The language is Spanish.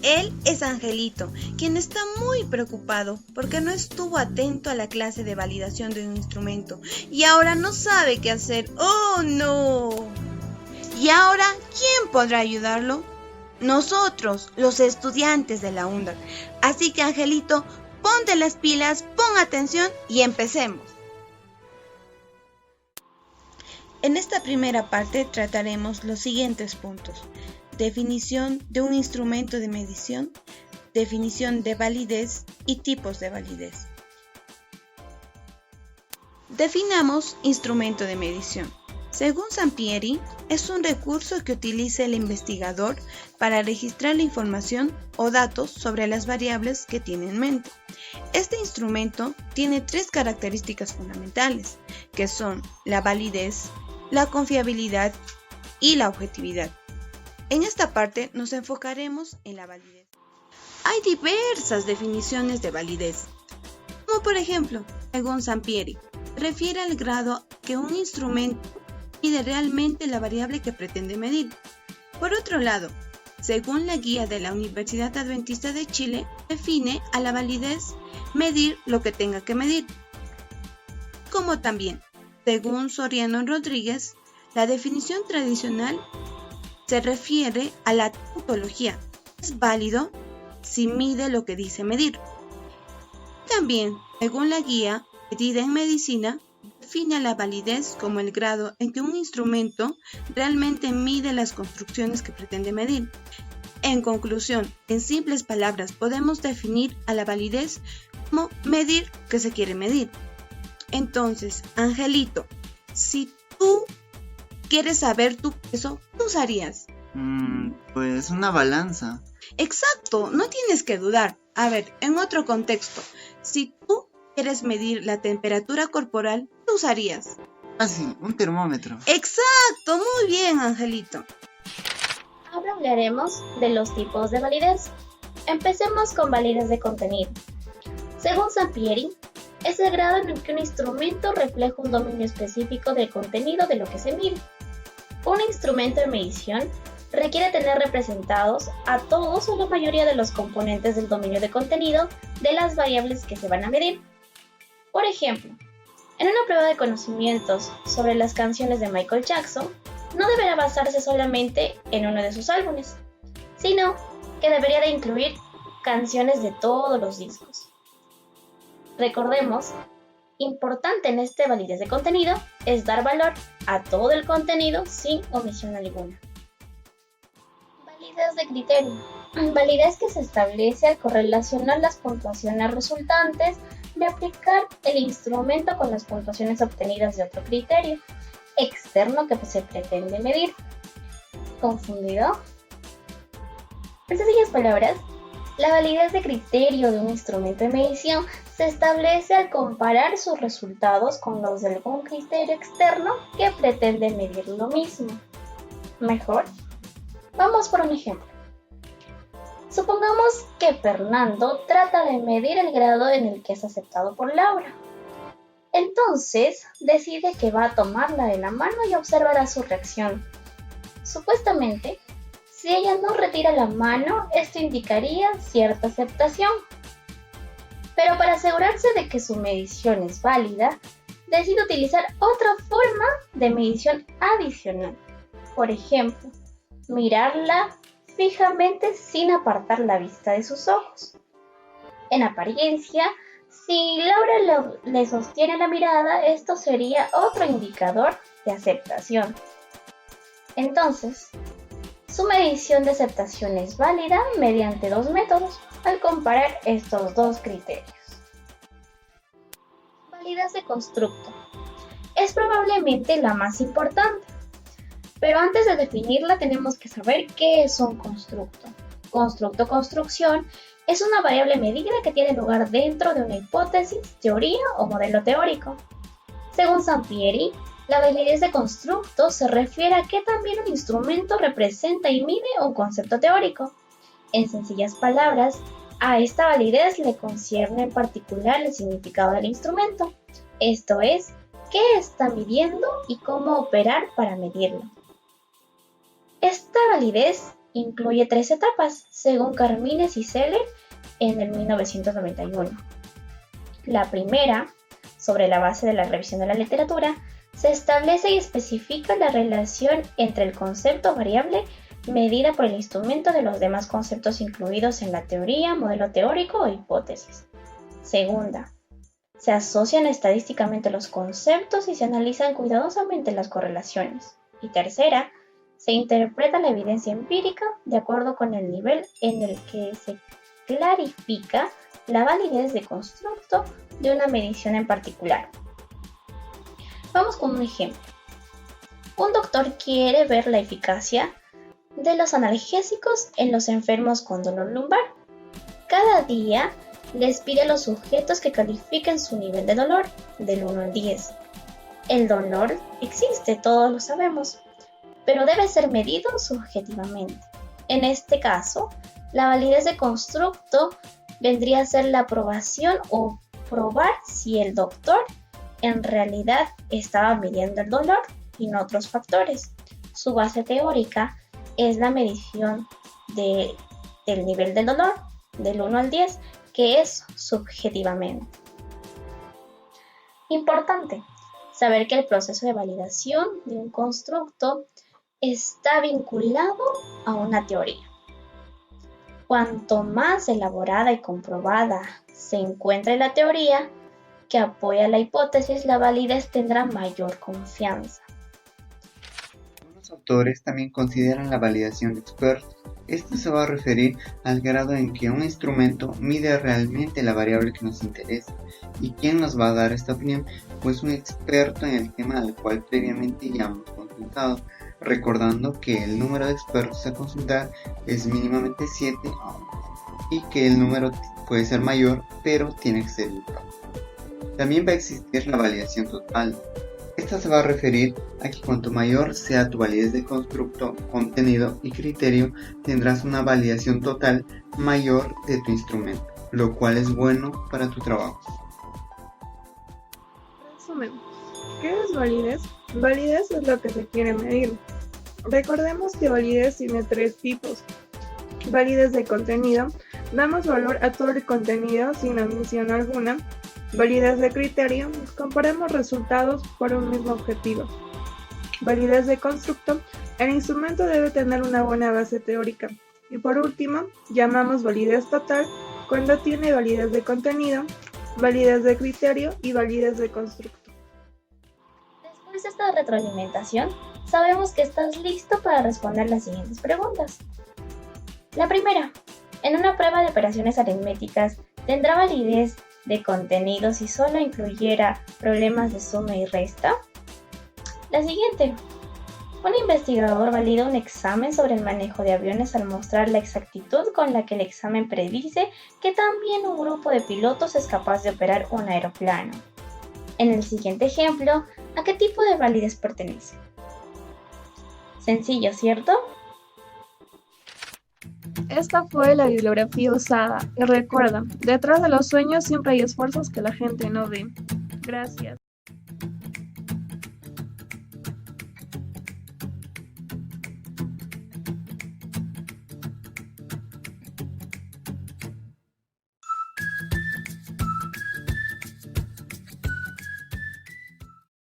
Él es Angelito, quien está muy preocupado porque no estuvo atento a la clase de validación de un instrumento y ahora no sabe qué hacer. ¡Oh, no! ¿Y ahora quién podrá ayudarlo? Nosotros, los estudiantes de la UNDAC. Así que, Angelito, ponte las pilas, pon atención y empecemos. En esta primera parte trataremos los siguientes puntos: definición de un instrumento de medición, definición de validez y tipos de validez. Definamos instrumento de medición. Según Sampieri, es un recurso que utiliza el investigador para registrar la información o datos sobre las variables que tiene en mente. Este instrumento tiene 3 características fundamentales, que son la validez, la confiabilidad y la objetividad. En esta parte nos enfocaremos en la validez. Hay diversas definiciones de validez, como por ejemplo, según Sampieri, refiere al grado que un instrumento mide realmente la variable que pretende medir. Por otro lado, según la guía de la Universidad Adventista de Chile, define a la validez medir lo que tenga que medir. Como también, según Soriano Rodríguez, la definición tradicional se refiere a la tautología. Es válido si mide lo que dice medir. También, según la guía Medida en Medicina, define la validez como el grado en que un instrumento realmente mide las construcciones que pretende medir. En conclusión, en simples palabras, podemos definir a la validez como medir lo que se quiere medir. Entonces, Angelito, si tú quieres saber tu peso, ¿qué usarías? Pues una balanza. Exacto, no tienes que dudar. A ver, en otro contexto, si tú quieres medir la temperatura corporal, ¿qué usarías? Fácil, un termómetro. Exacto, muy bien, Angelito. Ahora hablaremos de los tipos de validez. Empecemos con validez de contenido. Según Sampieri, es el grado en el que un instrumento refleja un dominio específico del contenido de lo que se mide. Un instrumento de medición requiere tener representados a todos o la mayoría de los componentes del dominio de contenido de las variables que se van a medir. Por ejemplo, en una prueba de conocimientos sobre las canciones de Michael Jackson, no deberá basarse solamente en uno de sus álbumes, sino que debería de incluir canciones de todos los discos. Recordemos, importante en este validez de contenido es dar valor a todo el contenido sin omisión alguna. Validez de criterio. Validez que se establece al correlacionar las puntuaciones resultantes de aplicar el instrumento con las puntuaciones obtenidas de otro criterio externo que se pretende medir. ¿Confundido? En sencillas palabras, la validez de criterio de un instrumento de medición se establece al comparar sus resultados con los de algún criterio externo que pretende medir lo mismo. Mejor, vamos por un ejemplo. Supongamos que Fernando trata de medir el grado en el que es aceptado por Laura. Entonces, decide que va a tomarla de la mano y observará su reacción. Supuestamente, si ella no retira la mano, esto indicaría cierta aceptación. Pero para asegurarse de que su medición es válida, decide utilizar otra forma de medición adicional. Por ejemplo, mirarla fijamente sin apartar la vista de sus ojos. En apariencia, si Laura le sostiene la mirada, esto sería otro indicador de aceptación. Entonces, su medición de aceptación es válida mediante 2 métodos al comparar estos 2 criterios. Validez de constructo. Es probablemente la más importante, pero antes de definirla tenemos que saber qué es un constructo. Constructo-construcción es una variable medida que tiene lugar dentro de una hipótesis, teoría o modelo teórico. Según Sampieri, la validez de constructo se refiere a que también un instrumento representa y mide un concepto teórico. En sencillas palabras, a esta validez le concierne en particular el significado del instrumento, esto es, qué está midiendo y cómo operar para medirlo. Esta validez incluye 3 etapas, según Carmines y Seller en el 1991. La primera, sobre la base de la revisión de la literatura, se establece y especifica la relación entre el concepto variable medida por el instrumento de los demás conceptos incluidos en la teoría, modelo teórico o hipótesis. Segunda, se asocian estadísticamente los conceptos y se analizan cuidadosamente las correlaciones. Y tercera, se interpreta la evidencia empírica de acuerdo con el nivel en el que se clarifica la validez de constructo de una medición en particular. Vamos con un ejemplo. Un doctor quiere ver la eficacia de los analgésicos en los enfermos con dolor lumbar. Cada día les pide a los sujetos que califiquen su nivel de dolor del 1 al 10. El dolor existe, todos lo sabemos, pero debe ser medido subjetivamente. En este caso, la validez de constructo vendría a ser la aprobación o probar si el doctor en realidad estaba midiendo el dolor y no otros factores. Su base teórica es la medición del nivel del dolor del 1 al 10, que es subjetivamente. Importante saber que el proceso de validación de un constructo está vinculado a una teoría. Cuanto más elaborada y comprobada se encuentre la teoría que apoya la hipótesis, la validez tendrá mayor confianza. Algunos autores también consideran la validación de expertos. Esto se va a referir al grado en que un instrumento mide realmente la variable que nos interesa. ¿Y quién nos va a dar esta opinión? Pues un experto en el tema al cual previamente ya hemos consultado, recordando que el número de expertos a consultar es mínimamente 7 y que el número puede ser mayor, pero tiene que ser igual. También va a existir la validación total. Esta se va a referir a que cuanto mayor sea tu validez de constructo, contenido y criterio, tendrás una validación total mayor de tu instrumento, lo cual es bueno para tu trabajo. Resumemos. ¿Qué es validez? Validez es lo que se quiere medir. Recordemos que validez tiene 3 tipos. Validez de contenido. Damos valor a todo el contenido sin omisión alguna. Validez de criterio. Comparamos resultados por un mismo objetivo. Validez de constructo. El instrumento debe tener una buena base teórica. Y por último, llamamos validez total cuando tiene validez de contenido, validez de criterio y validez de constructo. Después de esta retroalimentación, sabemos que estás listo para responder las siguientes preguntas. La primera, en una prueba de operaciones aritméticas, ¿tendrá validez de contenido si solo incluyera problemas de suma y resta? La siguiente, un investigador valida un examen sobre el manejo de aviones al mostrar la exactitud con la que el examen predice que también un grupo de pilotos es capaz de operar un aeroplano. En el siguiente ejemplo, ¿a qué tipo de validez pertenece? Sencillo, ¿cierto? Esta fue la bibliografía usada. Y recuerda, detrás de los sueños siempre hay esfuerzos que la gente no ve. Gracias.